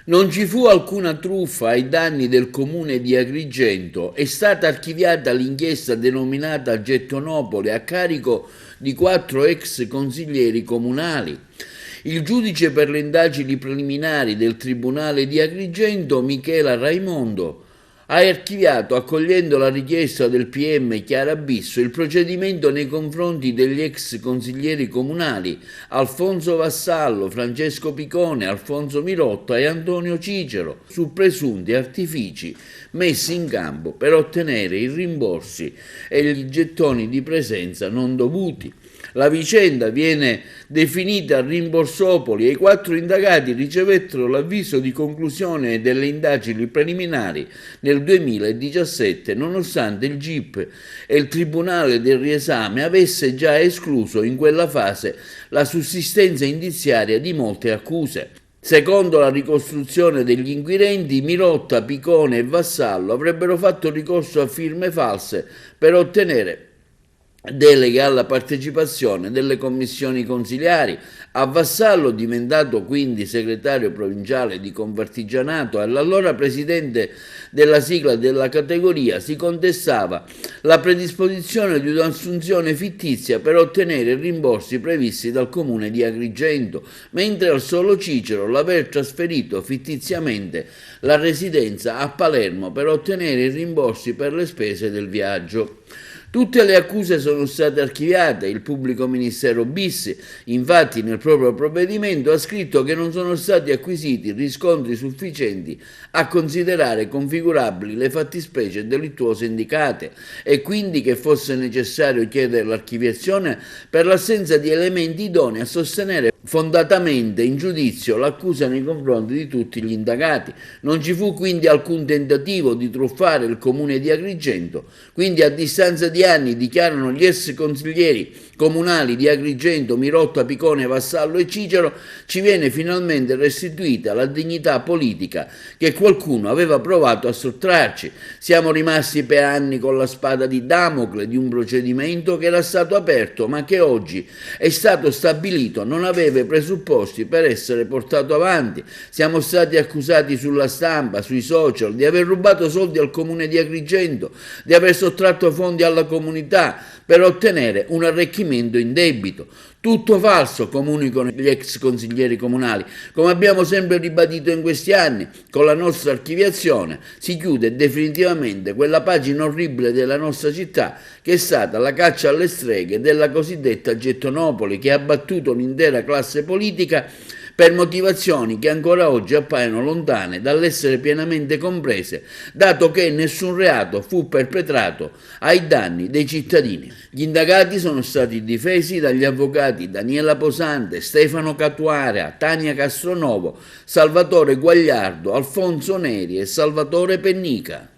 Non ci fu alcuna truffa ai danni del comune di Agrigento, è stata archiviata l'inchiesta denominata Gettonopoli a carico di 4 ex consiglieri comunali. Il giudice per le indagini preliminari del Tribunale di Agrigento, Michela Raimondo, ha archiviato, accogliendo la richiesta del PM Chiara Bisso, il procedimento nei confronti degli ex consiglieri comunali Alfonso Vassallo, Francesco Picone, Alfonso Mirotta e Antonio Cicero su presunti artifici messi in campo per ottenere i rimborsi e i gettoni di presenza non dovuti. La vicenda viene definita rimborsopoli e i 4 indagati ricevettero l'avviso di conclusione delle indagini preliminari nel 2017, nonostante il GIP e il Tribunale del riesame avesse già escluso in quella fase la sussistenza indiziaria di molte accuse. Secondo la ricostruzione degli inquirenti, Mirotta, Picone e Vassallo avrebbero fatto ricorso a firme false per ottenere delega alla partecipazione delle commissioni consiliari. A Vassallo, diventato quindi segretario provinciale di Confartigianato, e all'allora presidente della sigla della categoria, si contestava la predisposizione di un'assunzione fittizia per ottenere i rimborsi previsti dal comune di Agrigento, mentre al solo Cicero l'aver trasferito fittiziamente la residenza a Palermo per ottenere i rimborsi per le spese del viaggio. Tutte le accuse sono state archiviate. Il pubblico ministero Bis, infatti, nel proprio provvedimento ha scritto che non sono stati acquisiti riscontri sufficienti a considerare configurabili le fattispecie delittuose indicate e quindi che fosse necessario chiedere l'archiviazione per l'assenza di elementi idonei a sostenere fondatamente in giudizio l'accusa nei confronti di tutti gli indagati. Non ci fu quindi alcun tentativo di truffare il comune di Agrigento, quindi a distanza di anni, dichiarano gli ex consiglieri comunali di Agrigento, Mirotta, Picone, Vassallo e Cicero, ci viene finalmente restituita la dignità politica che qualcuno aveva provato a sottrarci. Siamo rimasti per anni con la spada di Damocle di un procedimento che era stato aperto ma che oggi è stato stabilito non aveva presupposti per essere portato avanti. Siamo stati accusati sulla stampa, sui social, di aver rubato soldi al comune di Agrigento, di aver sottratto fondi alla comunità per ottenere un arricchimento indebito. Tutto falso, comunicano gli ex consiglieri comunali. Come abbiamo sempre ribadito in questi anni, con la nostra archiviazione si chiude definitivamente quella pagina orribile della nostra città che è stata la caccia alle streghe della cosiddetta Gettonopoli, che ha abbattuto l'intera classe politica per motivazioni che ancora oggi appaiono lontane dall'essere pienamente comprese, dato che nessun reato fu perpetrato ai danni dei cittadini. Gli indagati sono stati difesi dagli avvocati Daniela Posante, Stefano Catuara, Tania Castronovo, Salvatore Guagliardo, Alfonso Neri e Salvatore Pennica.